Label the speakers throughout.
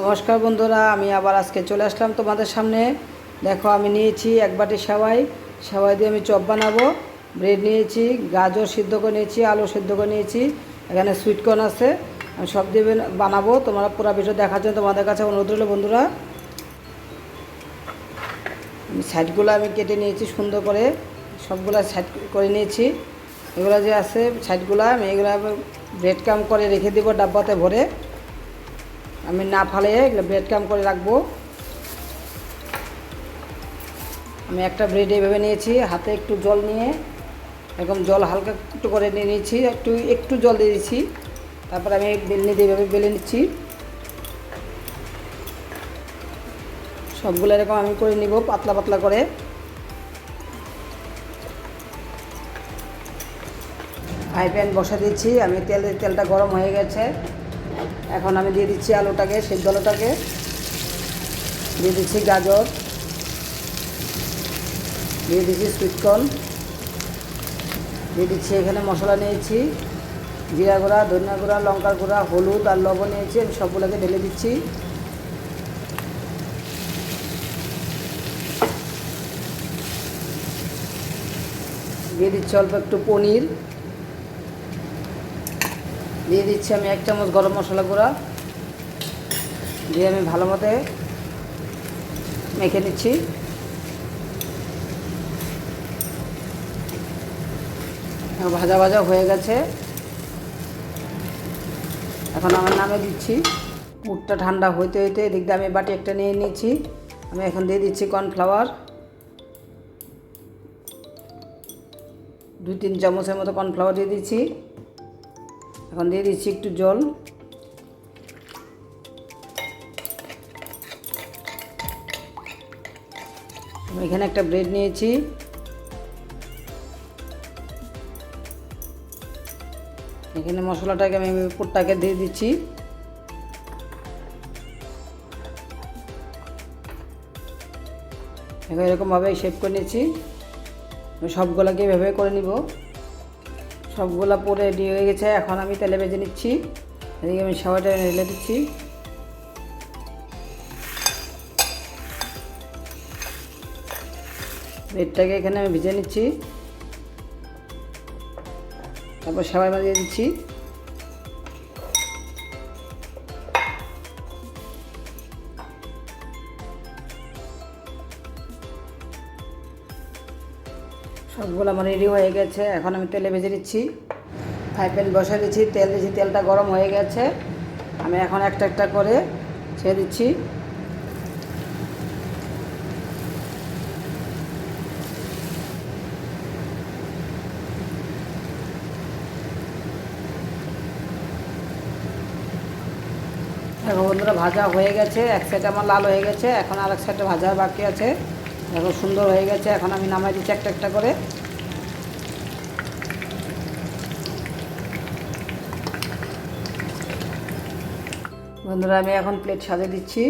Speaker 1: নমস্কার বন্ধুরা, আমি আবার আজকে চলে আসলাম তোমাদের সামনে। দেখো, আমি নিয়েছি এক বাটি সেওয়াই। সেওয়াই দিয়ে আমি চপ বানাবো। ব্রেড নিয়েছি, গাজর সিদ্ধ করে নিয়েছি, আলু সিদ্ধ করে নিয়েছি, এখানে সুইটকর্ন আছে। আমি সব দিয়ে বানাবো। তোমরা পুরো ভিডিও দেখার জন্য তোমাদের কাছে অনুরোধ রইল বন্ধুরা। সাইডগুলো আমি কেটে নিয়েছি সুন্দর করে, সবগুলো সাইড করে নিয়েছি। এগুলো যে আছে সাইডগুলো, আমি এগুলো ব্রেড ক্রাম্ব করে রেখে দেবো ডাব্বাতে ভরে। আমি না ফালিয়ে এগুলো ব্রেড ক্রাম্ব করে রাখবো। আমি একটা ব্রেড এইভাবে নিয়েছি, হাতে একটু জল নিয়ে এরকম জল হালকা একটু করে নিয়ে নিয়েছি, একটু জল দিয়ে দিচ্ছি। তারপর আমি বেলনি দিয়ে এভাবে বেলে নিচ্ছি। সবগুলো এরকম আমি করে নিব পাতলা পাতলা করে। ফ্রাই প্যান বসা দিচ্ছি আমি, তেলটা গরম হয়ে গেছে। এখন আমি দিয়ে দিচ্ছি আলুটাকে, সেদ্ধ আলুটাকে দিয়ে দিচ্ছি, গাজর দিয়ে দিচ্ছি, সুইটকর্ন দিয়ে দিচ্ছি। এখানে মশলা নিয়েছি, জিরা গুঁড়া, ধনিয়া গুঁড়া, লঙ্কার গুঁড়া, হলুদ আর লবণ নিয়েছি। আমি সবগুলোকে ঢেলে দিচ্ছি। দিয়ে দিচ্ছি অল্প একটু পনির, দিয়ে দিচ্ছি আমি 1 চামচ গরম মশলা গুঁড়া দিয়ে আমি ভালো মতো মেখে নিচ্ছি। ভাজা ভাজা হয়ে গেছে। এখন আমার নামে দিচ্ছি। পুরটা ঠান্ডা হইতে হইতে এদিক দিয়ে আমি বাটি একটা নিয়ে নিয়েছি। আমি এখন দিয়ে দিচ্ছি কর্নফ্লাওয়ার, 2-3 চামচের মতো কর্নফ্লাওয়ার দিয়ে দিচ্ছি। এখন দিয়ে দিচ্ছি একটু জল। আমি এখানে একটা ব্রেড নিয়েছি, এখানে মশলাটাকে আমি পুরটাকে দিয়ে দিচ্ছি। এখন এরকমভাবে শেপ করে নিচ্ছি। আমি সবগুলোকে এভাবে করে নিব। সবগুলা পুরো রেডি হয়ে গেছে। এখন আমি তেলে ভেজে নিচ্ছি। এদিকে আমি সেওয়াটা ঢেলে দিচ্ছি। ব্রেডটাকে এখানে আমি ভেজে নিচ্ছি, তারপর সেওয়াই দিয়ে দিচ্ছি। সবগুলো আমার রেডি হয়ে গেছে। এখন আমি তেলে ভেজে নিচ্ছি। ফ্রাই প্যান বসিয়ে দিচ্ছি, তেল দিচ্ছি, তেলটা গরম হয়ে গেছে। আমি এখন একটা একটা করে ছেড়ে দিচ্ছি। দেখো বন্ধুরা, ভাজা হয়ে গেছে। এক সাইড আমার লাল হয়ে গেছে, এখন আরেক সাইডে ভাজা বাকি আছে। দেখো সুন্দর হয়ে গেছে। এখন আমি নামাই দিচ্ছি একটা একটা করে। বন্ধুরা, আমি এখন প্লেট সাজিয়ে দিচ্ছি।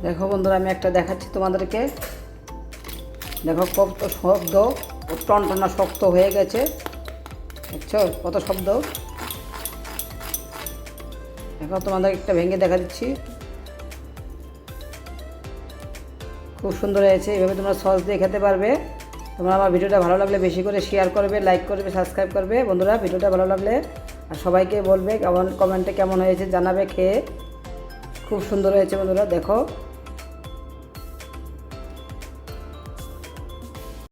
Speaker 1: দেখো বন্ধুরা, আমি একটা দেখাচ্ছি তোমাদেরকে। দেখো কত শব্দ, টনটনা শক্ত হয়ে গেছে। দেখছো কত শব্দ। দেখো তোমাদের একটা ভেঙে দেখা দিচ্ছি। খুব সুন্দর হয়েছে। এভাবে তোমরা সস দিয়ে খেতে পারবে। তোমরা আমার ভিডিওটা ভালো লাগলে বেশি করে শেয়ার করবে, লাইক করবে, সাবস্ক্রাইব করবে। বন্ধুরা, ভিডিওটা ভালো লাগলে আর সবাইকে বলবে, কমেন্টে কেমন হয়েছে জানাবে খেয়ে। খুব সুন্দর হয়েছে বন্ধুরা, দেখো।